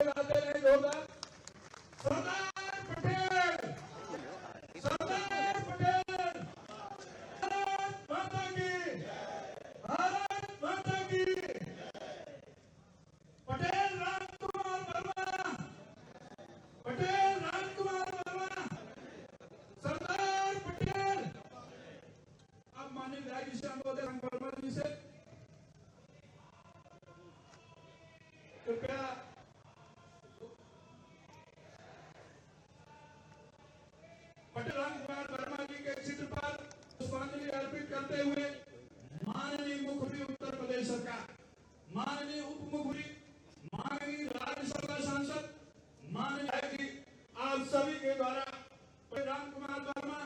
आते नहीं होगा। सरदार पटेल, सरदार पटेल, भारत माता की, भारत माता की। पटेल रामकुमार वर्मा, पटेल रामकुमार वर्मा, सरदार पटेल। अब माननीय विधायक श्याम वर्मा जी से कृपया पटेल रामकुमार वर्मा जी के चित्र पर पुष्पांजलि अर्पित करते हुए माननीय मुख्यमंत्री उत्तर प्रदेश सरकार, माननीय उप मुख्यमंत्री, माननीय राज्यसभा सांसद, माननीय जी, आप सभी के द्वारा पटेल रामकुमार वर्मा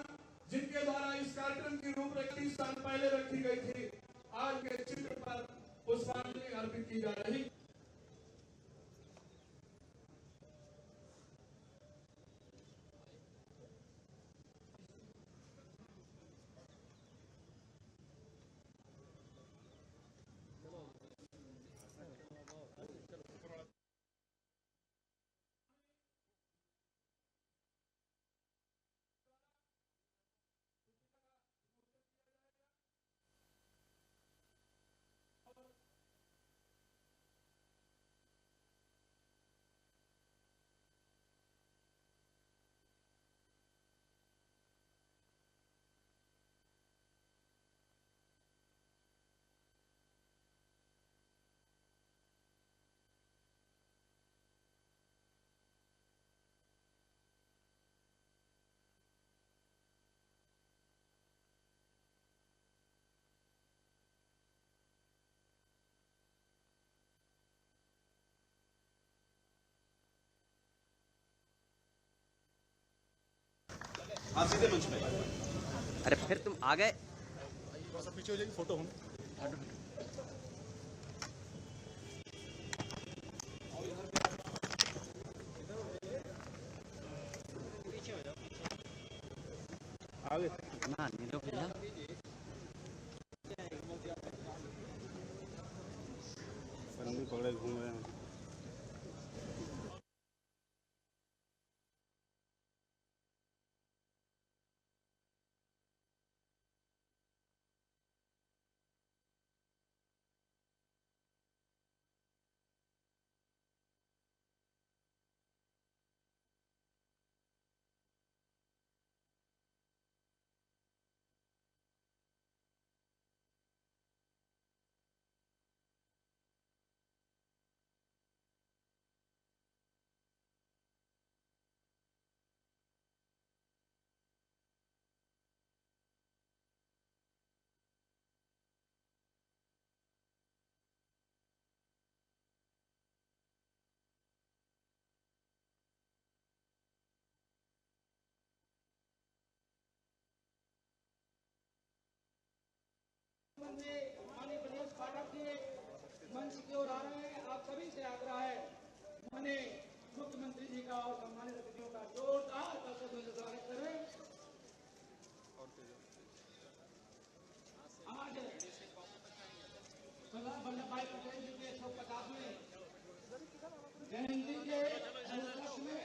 जिनके द्वारा इस कार्यक्रम की रूपरेखा 30 साल पहले रखी गई थी, आज के चित्र पर पुष्पांजलि अर्पित की जा रही। हाँ सीधे मंच में। अरे फिर तुम आ गए। थोड़ा सा पीछे हो जाएगी फोटो हम। आगे ना नीलो भैया सन्नी पकड़े घूम रहे हैं। माननीय प्रदेश पाठक के मंच की ओर आ रहे हैं। आप सभी से आग्रह है माननीय मुख्यमंत्री जी का और सम्मानित अतिथियों का जोरदार स्वागत करें। आज सरदार वल्लभ भाई पटेल जी के 150वें जयंती के उपलक्ष्य में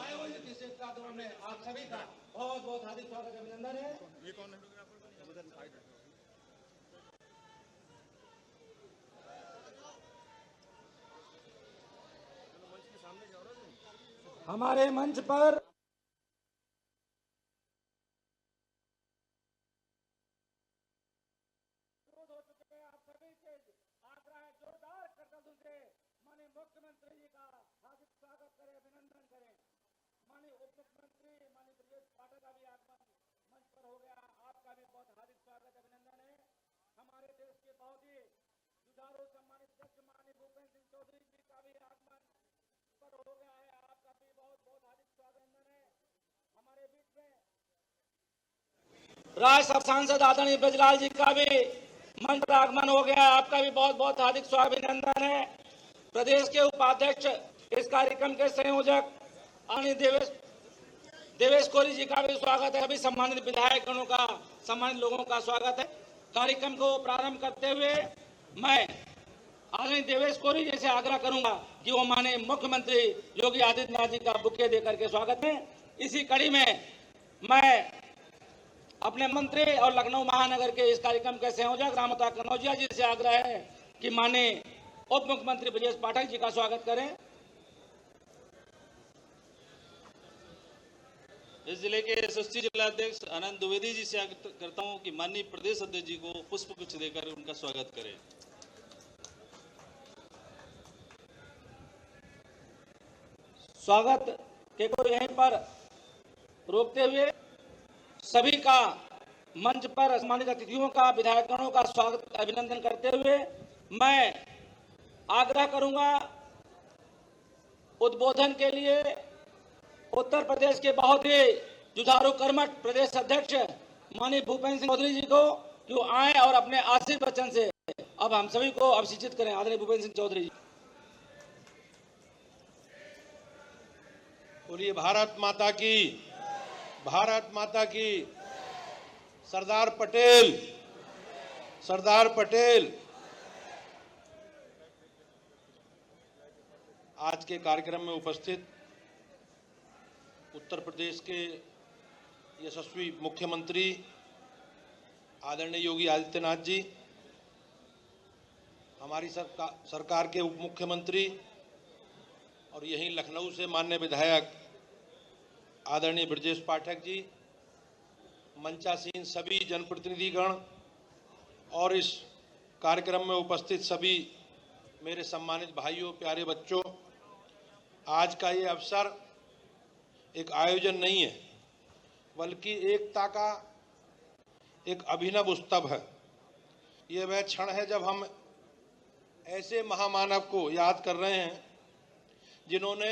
आयोजित इस कार्यक्रम में आप सभी का बहुत बहुत हार्दिक स्वागत अभिनंदन है। ये कौन है? हमारे मंच पर माननीय मुख्यमंत्री जी का हार्दिक स्वागत करें, अभिनंदन करें। माननीय उप मुख्यमंत्री माननीय ब्रजेश पाठक का भी आगमन मंच पर हो गया। आपका भी बहुत हार्दिक स्वागत अभिनंदन है। हमारे देश के बहुत ही जुझारू सम्मानित अध्यक्ष माननीय भूपेंद्र सिंह चौधरी जी का भी आगमन पर हो गया है। आपका भी बहुत बहुत हार्दिक स्वागत है। हमारे बीच में राज्यसभा सांसद आदरणीय ब्रजलाल जी का भी मंच पर आगमन हो गया। आपका भी बहुत बहुत हार्दिक स्वागत अभिनंदन है। प्रदेश के उपाध्यक्ष, इस कार्यक्रम के संयोजक आदरणीय देवेश कोरी जी का भी स्वागत है। सभी सम्मानित विधायकगणों का, सम्मानित लोगों का स्वागत है। कार्यक्रम को प्रारंभ करते हुए मैं आदरणीय देवेश कोरी जी से आग्रह करूंगा कि वो माननीय मुख्यमंत्री योगी आदित्यनाथ जी का बुके देकर के स्वागत है। इसी कड़ी में मैं अपने मंत्री और लखनऊ महानगर के इस कार्यक्रम के संयोजक रामता कनौजिया जी से आग्रह है कि माननीय उप मुख्यमंत्री ब्रजेश पाठक जी का स्वागत करें। इस जिले के एसएसटी जिलाध्यक्ष आनंद द्विवेदी जी से आग्रह करता हूं कि माननीय प्रदेश अध्यक्ष जी को पुष्प गुच्छ देकर उनका स्वागत करें। स्वागत के को यहीं पर रोकते हुए सभी का मंच पर सम्मानित अतिथियों का, विधायकगणों का स्वागत अभिनंदन करते हुए मैं आग्रह करूंगा उद्बोधन के लिए उत्तर प्रदेश के बहुत ही जुझारू कर्मठ प्रदेश अध्यक्ष माननीय भूपेंद्र सिंह चौधरी जी को कि वो आए और अपने आशीर्वाद वचन से अब हम सभी को अभिषिचित करें। आदरणीय भूपेंद्र सिंह चौधरी जी। बोलिए भारत माता की, भारत माता की। सरदार पटेल, सरदार पटेल। आज के कार्यक्रम में उपस्थित उत्तर प्रदेश के यशस्वी मुख्यमंत्री आदरणीय योगी आदित्यनाथ जी, हमारी सरकार के उप मुख्यमंत्री और यहीं लखनऊ से माननीय विधायक आदरणीय ब्रजेश पाठक जी, मंचासीन सभी जनप्रतिनिधिगण और इस कार्यक्रम में उपस्थित सभी मेरे सम्मानित भाइयों, प्यारे बच्चों, आज का ये अवसर एक आयोजन नहीं है बल्कि एकता का एक अभिनव स्तंभ है। ये वह क्षण है जब हम ऐसे महामानव को याद कर रहे हैं जिन्होंने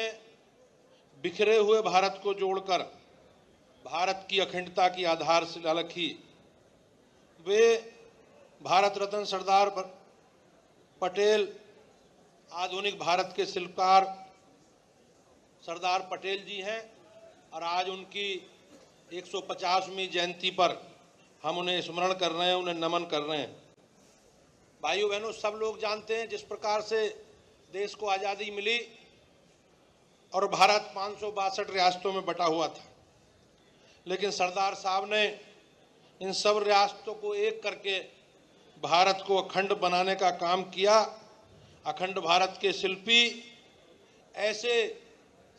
बिखरे हुए भारत को जोड़कर भारत की अखंडता की आधारशिला रखी। वे भारत रत्न सरदार पटेल, आधुनिक भारत के शिल्पकार सरदार पटेल जी हैं और आज उनकी 150वीं जयंती पर हम उन्हें स्मरण कर रहे हैं, उन्हें नमन कर रहे हैं। भाइयों बहनों, सब लोग जानते हैं जिस प्रकार से देश को आज़ादी मिली और भारत 562 रियासतों में बटा हुआ था, लेकिन सरदार साहब ने इन सब रियासतों को एक करके भारत को अखंड बनाने का काम किया। अखंड भारत के शिल्पी ऐसे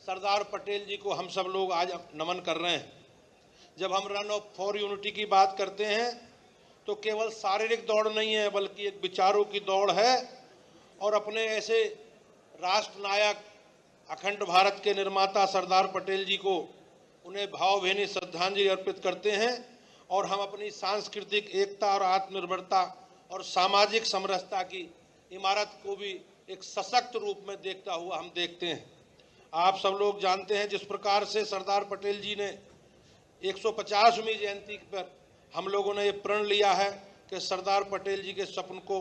सरदार पटेल जी को हम सब लोग आज नमन कर रहे हैं। जब हम रन फॉर यूनिटी की बात करते हैं तो केवल शारीरिक दौड़ नहीं है बल्कि एक विचारों की दौड़ है और अपने ऐसे राष्ट्र नायक, अखंड भारत के निर्माता सरदार पटेल जी को उन्हें भावभीनी श्रद्धांजलि अर्पित करते हैं और हम अपनी सांस्कृतिक एकता और आत्मनिर्भरता और सामाजिक समरसता की इमारत को भी एक सशक्त रूप में देखता हुआ हम देखते हैं। आप सब लोग जानते हैं जिस प्रकार से सरदार पटेल जी ने 150वीं जयंती पर हम लोगों ने ये प्रण लिया है कि सरदार पटेल जी के सपन को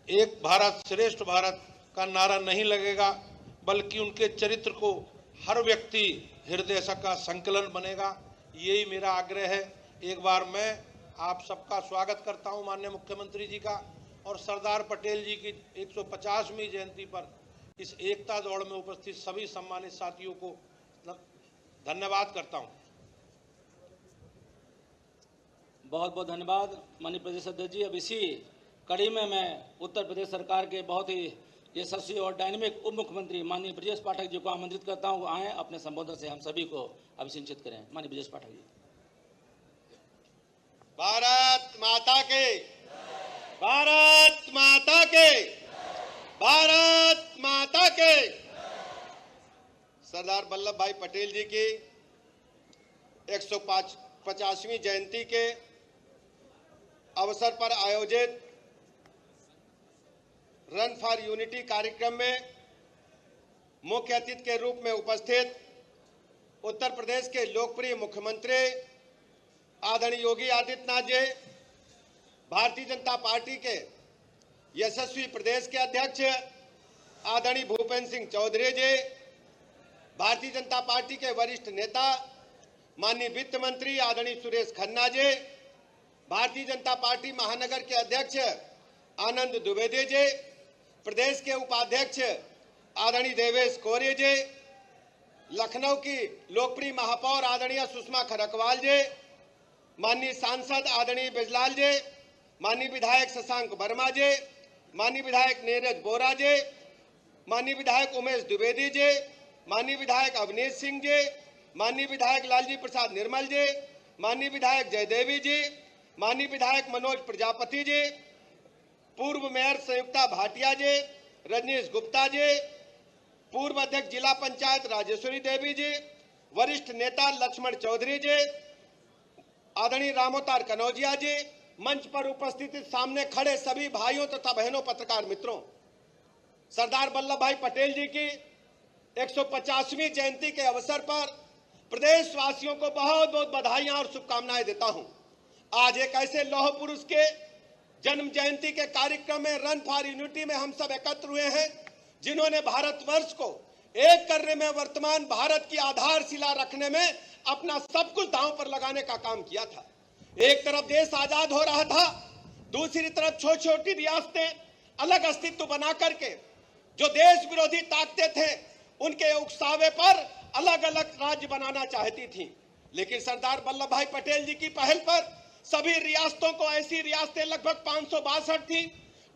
एक भारत श्रेष्ठ भारत का नारा नहीं लगेगा बल्कि उनके चरित्र को हर व्यक्ति हृदय का संकलन बनेगा। यही मेरा आग्रह है। एक बार मैं आप सबका स्वागत करता हूं माननीय मुख्यमंत्री जी का और सरदार पटेल जी की 150वीं जयंती पर इस एकता दौड़ में उपस्थित सभी सम्मानित साथियों को धन्यवाद करता हूं। बहुत बहुत धन्यवाद माननीय प्रदेश अध्यक्ष जी। अब इसी कड़ी में मैं उत्तर प्रदेश सरकार के बहुत ही यशस्वी और डायनेमिक उप मुख्यमंत्री माननीय ब्रजेश पाठक जी को आमंत्रित करता हूं, आए अपने संबोधन से हम सभी को अभिषिंचित करें। माननीय ब्रजेश पाठक जी। भारत माता के, भारत माता के, भारत माता के। सरदार वल्लभ भाई पटेल जी की 150वीं जयंती के अवसर पर आयोजित रन फॉर यूनिटी कार्यक्रम में मुख्य अतिथि के रूप में उपस्थित उत्तर प्रदेश के लोकप्रिय मुख्यमंत्री आदरणीय योगी आदित्यनाथ जी, भारतीय जनता पार्टी के यशस्वी प्रदेश के अध्यक्ष आदरणीय भूपेंद्र सिंह चौधरी जी, भारतीय जनता पार्टी के वरिष्ठ नेता माननीय वित्त मंत्री आदरणीय सुरेश खन्ना जी, भारतीय जनता पार्टी महानगर के अध्यक्ष आनंद द्विवेदी जी, प्रदेश के उपाध्यक्ष आदरणीय देवेश कोरे जी, लखनऊ की लोकप्रिय महापौर आदरणीय सुषमा खरकवाल जी, माननीय सांसद आदरणीय बिजलाल जी, माननीय विधायक शशांक वर्मा जी, माननीय विधायक नीरज बोरा जी, माननीय विधायक उमेश द्विवेदी जी, माननीय विधायक अवनीश सिंह जी, माननीय विधायक लालजी प्रसाद निर्मल जी, माननीय विधायक जयदेवी जी, माननीय विधायक मनोज प्रजापति जी, पूर्व मेयर संयुक्ता भाटिया जी, रजनीश गुप्ता जी, पूर्व अध्यक्ष जिला पंचायत राजेश्वरी देवी जी, वरिष्ठ नेता लक्ष्मण चौधरी जी, आदरणीय रामोतार कनौजिया जी, मंच पर उपस्थित सामने खड़े सभी भाइयों तथा बहनों पत्रकार मित्रों, सरदार वल्लभ भाई पटेल जी की 150वीं जयंती के अवसर पर प्रदेशवासियों को बहुत बहुत बधाइयां और शुभकामनाएं देता हूं। आज एक ऐसे लौह पुरुष के जन्म जयंती के कार्यक्रम में रन फॉर यूनिटी में हम सब एकत्र हुए हैं, जिन्होंने भारतवर्ष को एक करने में, वर्तमान भारत की आधारशिला रखने में अपना सब कुछ दांव पर लगाने का काम किया था। एक तरफ देश आजाद हो रहा था, दूसरी तरफ छोटी छोटी रियासतें अलग अस्तित्व बना करके जो देश विरोधी ताकतें थे उनके उकसावे पर अलग अलग राज्य बनाना चाहती थी। लेकिन सरदार वल्लभ भाई पटेल जी की पहल पर सभी रियासतों को, ऐसी रियासतें लगभग 562 थी,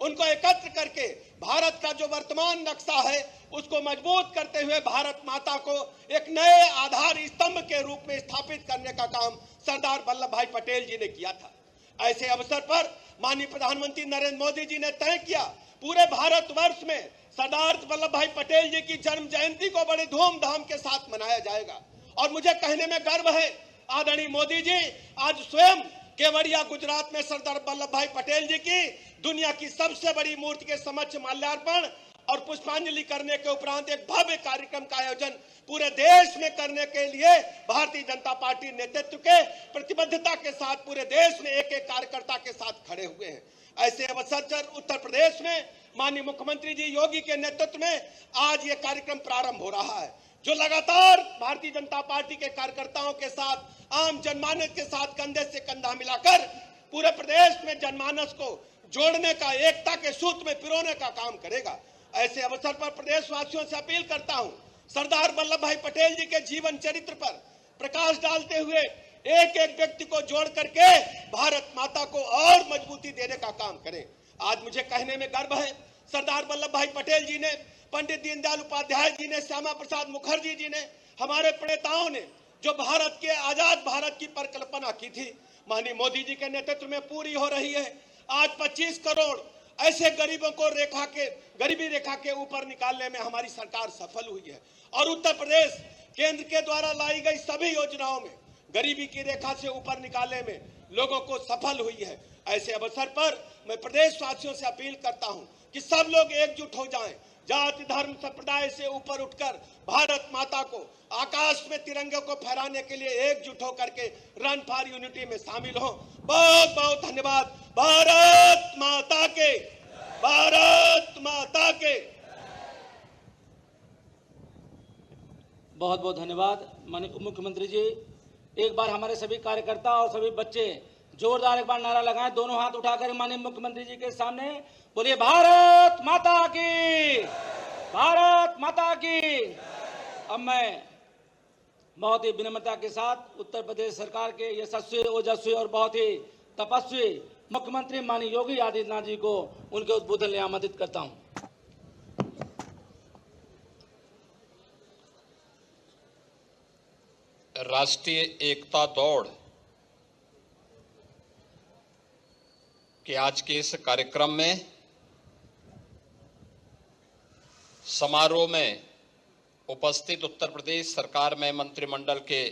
उनको एकत्र करके भारत का जो वर्तमान नक्शा है उसको मजबूत करते हुए भारत माता को एक नए आधार स्तंभ के रूप में स्थापित करने का काम सरदार वल्लभ भाई पटेल जी ने किया था। ऐसे अवसर पर माननीय प्रधानमंत्री नरेंद्र मोदी जी ने तय किया पूरे भारतवर्ष में सरदार वल्लभ भाई पटेल जी की जन्म जयंती को बड़े धूमधाम के साथ मनाया जाएगा। और मुझे कहने में गर्व है, आदरणीय मोदी जी आज स्वयं केवड़िया गुजरात में सरदार वल्लभ भाई पटेल जी की दुनिया की सबसे बड़ी मूर्ति के समक्ष माल्यार्पण और पुष्पांजलि करने के उपरांत एक भव्य कार्यक्रम का आयोजन पूरे देश में करने के लिए भारतीय जनता पार्टी नेतृत्व के प्रतिबद्धता के साथ पूरे देश में एक एक कार्यकर्ता के साथ खड़े हुए हैं। ऐसे अवसर पर उत्तर प्रदेश में माननीय मुख्यमंत्री जी योगी के नेतृत्व में आज ये कार्यक्रम प्रारंभ हो रहा है, जो लगातार भारतीय जनता पार्टी के कार्यकर्ताओं के साथ, आम जनमानस के साथ कंधे से कंधा मिलाकर पूरे प्रदेश में जनमानस को जोड़ने का, एकता के सूत्र में पिरोने का काम करेगा। ऐसे अवसर पर प्रदेशवासियों से अपील करता हूं, सरदार वल्लभ भाई पटेल जी के जीवन चरित्र पर प्रकाश डालते हुए एक एक व्यक्ति को जोड़ करके भारत माता को और मजबूती देने का काम करें। आज मुझे कहने में गर्व है, सरदार वल्लभ भाई पटेल जी ने, पंडित दीनदयाल उपाध्याय जी ने, श्यामा प्रसाद मुखर्जी जी ने, हमारे प्रणेताओं ने जो भारत के आजाद भारत की परिकल्पना की थी, माननीय मोदी जी के नेतृत्व में पूरी हो रही है। आज 25 करोड़ ऐसे गरीबों को गरीबी रेखा के ऊपर निकालने में हमारी सरकार सफल हुई है और उत्तर प्रदेश केंद्र के द्वारा लाई गई सभी योजनाओं में गरीबी की रेखा से ऊपर निकालने में लोगों को सफल हुई है। ऐसे अवसर पर मैं प्रदेशवासियों से अपील करता हूं कि सब लोग एकजुट हो जाएं, जाति धर्म संप्रदाय से ऊपर उठकर भारत माता को आकाश में तिरंगे को फहराने के लिए एकजुट होकर के रन फॉर यूनिटी में शामिल हो। बहुत बहुत धन्यवाद। भारत माता के, भारत माता के। बहुत बहुत धन्यवाद माननीय उप मुख्यमंत्री जी। एक बार हमारे सभी कार्यकर्ता और सभी बच्चे जोरदार एक बार नारा लगाएं, दोनों हाथ उठाकर माननीय मुख्यमंत्री जी के सामने बोलिए, भारत माता की, भारत माता की। अब मैं बहुत ही विनम्रता के साथ उत्तर प्रदेश सरकार के यशस्वी, ओजस्वी और बहुत ही तपस्वी मुख्यमंत्री माननीय योगी आदित्यनाथ जी को उनके उद्बोधन लिए आमंत्रित करता हूं। राष्ट्रीय एकता दौड़ के आज के इस कार्यक्रम में समारोह में उपस्थित उत्तर प्रदेश सरकार में मंत्रिमंडल के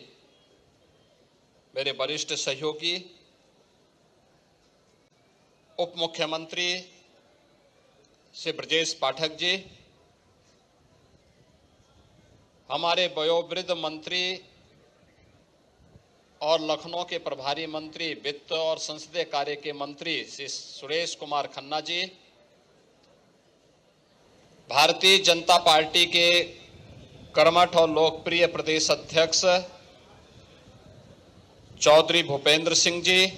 मेरे वरिष्ठ सहयोगी, उप मुख्यमंत्री श्री ब्रजेश पाठक जी, हमारे वयोवृद्ध मंत्री और लखनऊ के प्रभारी मंत्री वित्त और संसदीय कार्य के मंत्री श्री सुरेश कुमार खन्ना जी, भारतीय जनता पार्टी के कर्मठ और लोकप्रिय प्रदेश अध्यक्ष चौधरी भूपेंद्र सिंह जी,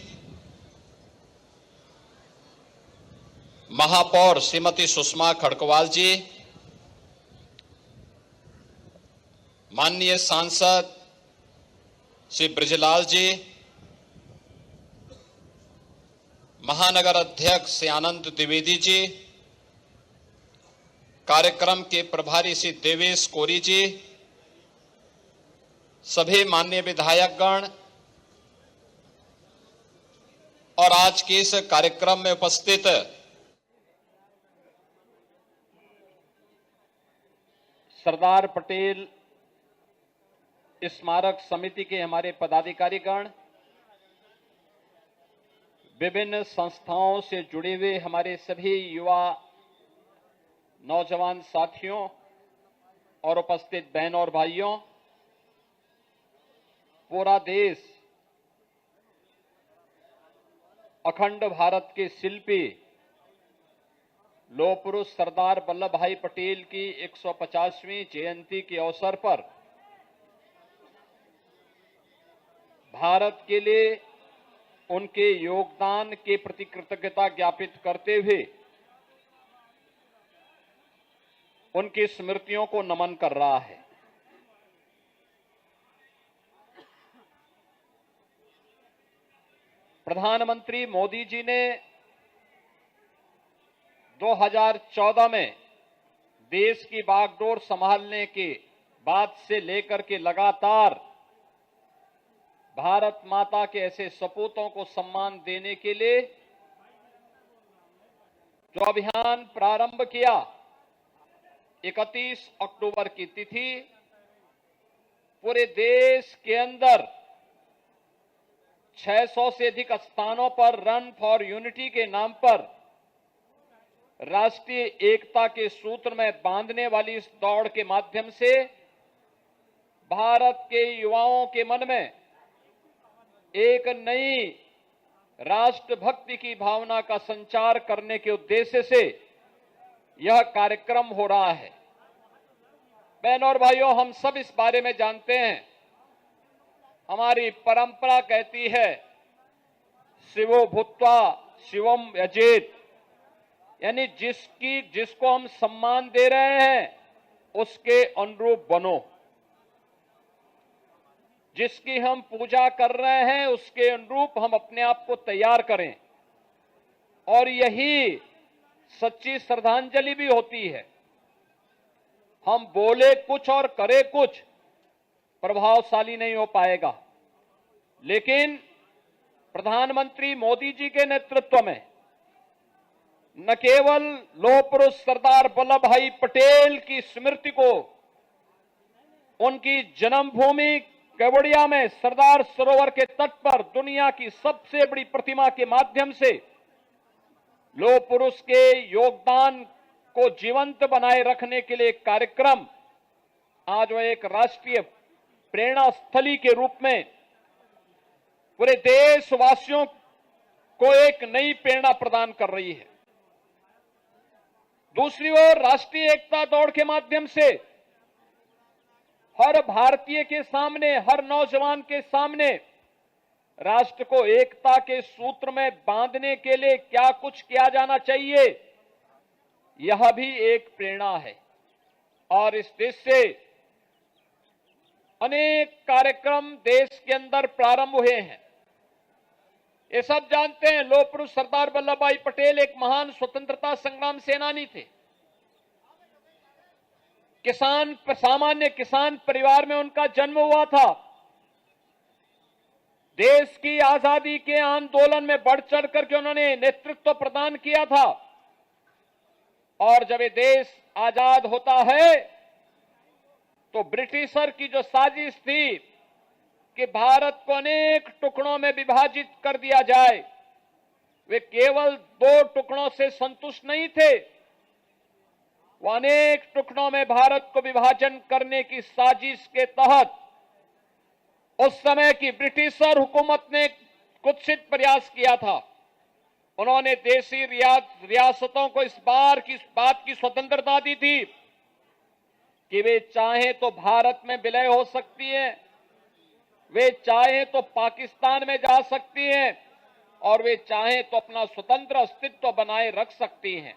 महापौर श्रीमती सुषमा खड़कवाल जी, माननीय सांसद श्री ब्रजलाल जी, महानगर अध्यक्ष श्री आनंद द्विवेदी जी, कार्यक्रम के प्रभारी श्री देवेश कोरी जी, सभी माननीय विधायकगण और आज के इस कार्यक्रम में उपस्थित सरदार पटेल स्मारक समिति के हमारे पदाधिकारीगण, विभिन्न संस्थाओं से जुड़े हुए हमारे सभी युवा नौजवान साथियों और उपस्थित बहनों और भाइयों, पूरा देश अखंड भारत के शिल्पी लौह पुरुष सरदार वल्लभ भाई पटेल की 150वीं जयंती के अवसर पर भारत के लिए उनके योगदान के प्रति कृतज्ञता ज्ञापित करते हुए उनकी स्मृतियों को नमन कर रहा है। प्रधानमंत्री मोदी जी ने 2014 में देश की बागडोर संभालने के बाद से लेकर के लगातार भारत माता के ऐसे सपूतों को सम्मान देने के लिए जो अभियान प्रारंभ किया, 31 अक्टूबर की तिथि पूरे देश के अंदर 600 से अधिक स्थानों पर रन फॉर यूनिटी के नाम पर राष्ट्रीय एकता के सूत्र में बांधने वाली इस दौड़ के माध्यम से भारत के युवाओं के मन में एक नई राष्ट्रभक्ति की भावना का संचार करने के उद्देश्य से यह कार्यक्रम हो रहा है। बहनों और भाइयों, हम सब इस बारे में जानते हैं, हमारी परंपरा कहती है शिवो भूत्वा शिवम यजेत, यानी जिसको हम सम्मान दे रहे हैं उसके अनुरूप बनो, जिसकी हम पूजा कर रहे हैं उसके अनुरूप हम अपने आप को तैयार करें, और यही सच्ची श्रद्धांजलि भी होती है। हम बोले कुछ और करे कुछ प्रभावशाली नहीं हो पाएगा, लेकिन प्रधानमंत्री मोदी जी के नेतृत्व में न केवल लौह पुरुष सरदार वल्लभ भाई पटेल की स्मृति को उनकी जन्मभूमि केवड़िया में सरदार सरोवर के तट पर दुनिया की सबसे बड़ी प्रतिमा के माध्यम से लौह पुरुष के योगदान को जीवंत बनाए रखने के लिए कार्यक्रम आज वह एक राष्ट्रीय प्रेरणा स्थली के रूप में पूरे देशवासियों को एक नई प्रेरणा प्रदान कर रही है। दूसरी ओर राष्ट्रीय एकता दौड़ के माध्यम से हर भारतीय के सामने, हर नौजवान के सामने राष्ट्र को एकता के सूत्र में बांधने के लिए क्या कुछ किया जाना चाहिए, यह भी एक प्रेरणा है। और इस देश से अनेक कार्यक्रम देश के अंदर प्रारंभ हुए हैं। ये सब जानते हैं, लौह पुरुष सरदार वल्लभ भाई पटेल एक महान स्वतंत्रता संग्राम सेनानी थे। सामान्य किसान परिवार में उनका जन्म हुआ था। देश की आजादी के आंदोलन में बढ़ चढ़ करके उन्होंने नेतृत्व प्रदान किया था, और जब ये देश आजाद होता है तो ब्रिटिशर की जो साजिश थी कि भारत को अनेक टुकड़ों में विभाजित कर दिया जाए, वे केवल 2 टुकड़ों से संतुष्ट नहीं थे, वो अनेक टुकड़ों में भारत को विभाजन करने की साजिश के तहत उस समय की ब्रिटिशर हुकूमत ने कुत्सित प्रयास किया था। उन्होंने देशी रियासतों को इस बात की स्वतंत्रता दी थी कि वे चाहे तो भारत में विलय हो सकती है, वे चाहे तो पाकिस्तान में जा सकती हैं, और वे चाहे तो अपना स्वतंत्र अस्तित्व बनाए रख सकती हैं।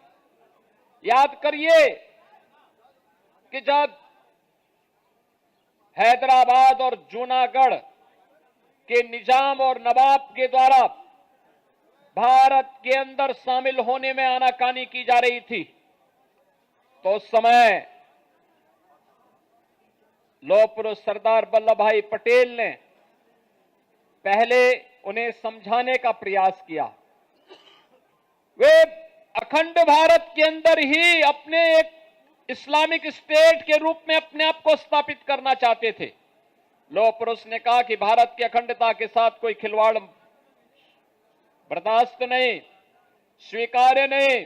याद करिए कि जब हैदराबाद और जूनागढ़ के निजाम और नवाब के द्वारा भारत के अंदर शामिल होने में आनाकानी की जा रही थी, तो उस समय लौह पुरुष सरदार वल्लभ भाई पटेल ने पहले उन्हें समझाने का प्रयास किया। वे अखंड भारत के अंदर ही अपने एक इस्लामिक स्टेट के रूप में अपने आप को स्थापित करना चाहते थे। लौह पुरुष ने कहा कि भारत की अखंडता के साथ कोई खिलवाड़ बर्दाश्त नहीं, स्वीकार्य नहीं।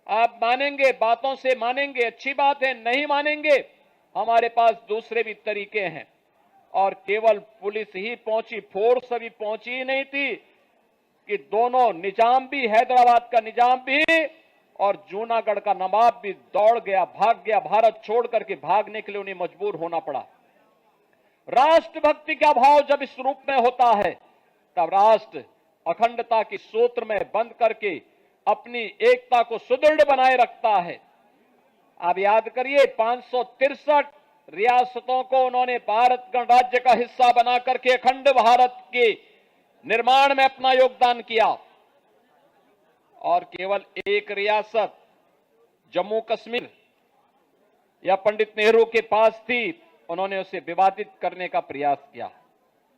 आप मानेंगे, बातों से मानेंगे, अच्छी बात है, नहीं मानेंगे, हमारे पास दूसरे भी तरीके हैं। और केवल पुलिस ही पहुंची, फोर्स अभी पहुंची ही नहीं थी कि दोनों निजाम भी, हैदराबाद का निजाम भी और जूनागढ़ का नवाब भी दौड़ गया, भाग गया। भारत छोड़ करके भागने के लिए उन्हें मजबूर होना पड़ा। राष्ट्रभक्ति का भाव जब इस रूप में होता है, तब राष्ट्र अखंडता के सूत्र में बंद करके अपनी एकता को सुदृढ़ बनाए रखता है। आप याद करिए, 563 रियासतों को उन्होंने भारत गणराज्य का हिस्सा बना करके अखंड भारत के निर्माण में अपना योगदान किया। और केवल एक रियासत जम्मू कश्मीर या पंडित नेहरू के पास थी, उन्होंने उसे विवादित करने का प्रयास किया।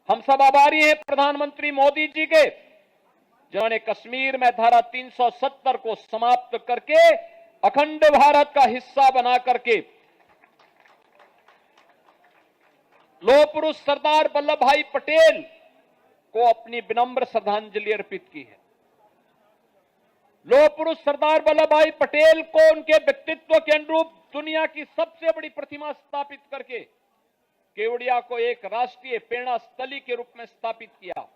हम सब आभारी हैं प्रधानमंत्री मोदी जी के, जिन्होंने कश्मीर में धारा 370 को समाप्त करके अखंड भारत का हिस्सा बना करके लौह पुरुष सरदार वल्लभ भाई पटेल को अपनी विनम्र श्रद्धांजलि अर्पित की है। लौह पुरुष सरदार वल्लभ भाई पटेल को उनके व्यक्तित्व के अनुरूप दुनिया की सबसे बड़ी प्रतिमा स्थापित करके केवड़िया को एक राष्ट्रीय प्रेरणा स्थली के रूप में स्थापित किया।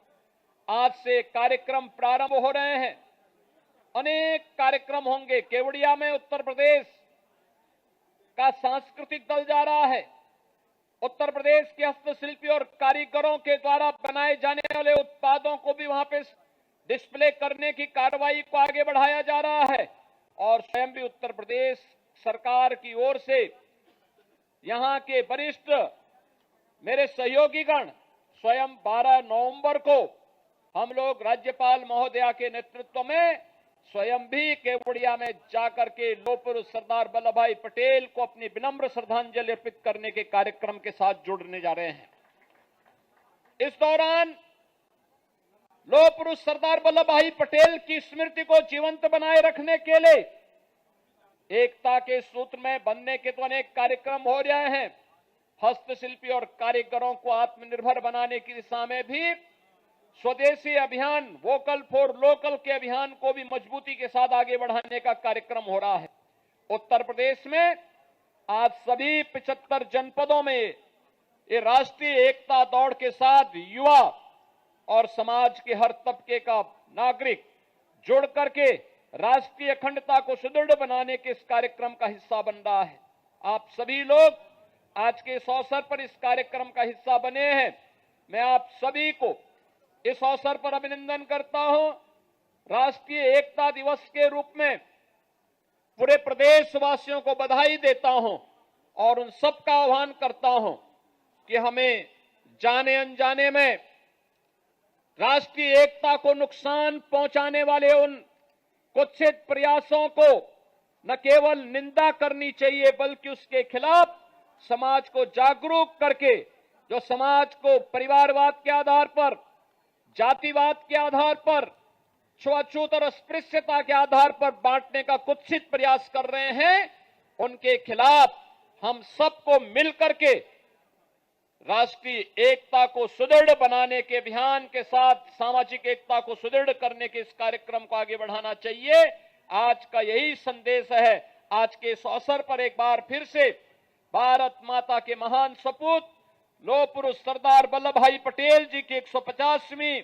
आज से कार्यक्रम प्रारंभ हो रहे हैं, अनेक कार्यक्रम होंगे। केवड़िया में उत्तर प्रदेश का सांस्कृतिक दल जा रहा है। उत्तर प्रदेश के हस्तशिल्पी और कारीगरों के द्वारा बनाए जाने वाले उत्पादों को भी वहां पे डिस्प्ले करने की कार्रवाई को आगे बढ़ाया जा रहा है। और स्वयं भी उत्तर प्रदेश सरकार की ओर से यहां के वरिष्ठ मेरे सहयोगीगण स्वयं 12 नवंबर को हम लोग राज्यपाल महोदया के नेतृत्व में स्वयं भी केवड़िया में जाकर के लौह पुरुष सरदार वल्लभ भाई पटेल को अपनी विनम्र श्रद्धांजलि अर्पित करने के कार्यक्रम के साथ जुड़ने जा रहे हैं। इस दौरान लौह पुरुष सरदार वल्लभ भाई पटेल की स्मृति को जीवंत बनाए रखने के लिए एकता के सूत्र में बनने के तो अनेक कार्यक्रम हो रहे हैं। हस्तशिल्पी और कारीगरों को आत्मनिर्भर बनाने की दिशा में भी स्वदेशी अभियान, वोकल फॉर लोकल के अभियान को भी मजबूती के साथ आगे बढ़ाने का कार्यक्रम हो रहा है। उत्तर प्रदेश में आज सभी 75 जनपदों में ये राष्ट्रीय एकता दौड़ के साथ युवा और समाज के हर तबके का नागरिक जुड़ करके राष्ट्रीय अखंडता को सुदृढ़ बनाने के इस कार्यक्रम का हिस्सा बन रहा है। आप सभी लोग आज के इस अवसर पर इस कार्यक्रम का हिस्सा बने हैं। मैं आप सभी को इस अवसर पर अभिनंदन करता हूं। राष्ट्रीय एकता दिवस के रूप में पूरे प्रदेशवासियों को बधाई देता हूं और उन सब का आह्वान करता हूं कि हमें जाने अनजाने में राष्ट्रीय एकता को नुकसान पहुंचाने वाले उन कुत्सित प्रयासों को न केवल निंदा करनी चाहिए, बल्कि उसके खिलाफ समाज को जागरूक करके, जो समाज को परिवारवाद के आधार पर, जातिवाद के आधार पर, छुआछूत और अस्पृश्यता के आधार पर बांटने का कुत्सित प्रयास कर रहे हैं, उनके खिलाफ हम सबको मिलकर के राष्ट्रीय एकता को सुदृढ़ बनाने के अभियान के साथ सामाजिक एकता को सुदृढ़ करने के इस कार्यक्रम को आगे बढ़ाना चाहिए। आज का यही संदेश है। आज के इस अवसर पर एक बार फिर से भारत माता के महान सपूत लौह पुरुष सरदार वल्लभ भाई पटेल जी की 150वीं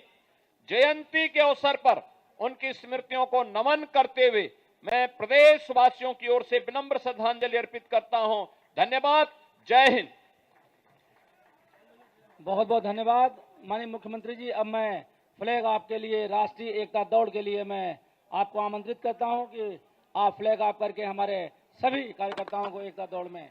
जयंती के अवसर पर उनकी स्मृतियों को नमन करते हुए मैं प्रदेशवासियों की ओर से विनम्र श्रद्धांजलि अर्पित करता हूं। धन्यवाद। जय हिंद। बहुत बहुत धन्यवाद माननीय मुख्यमंत्री जी। अब मैं फ्लैग ऑफ के लिए, राष्ट्रीय एकता दौड़ के लिए मैं आपको आमंत्रित करता हूं कि आप फ्लैग ऑफ करके हमारे सभी कार्यकर्ताओं को एकता दौड़ में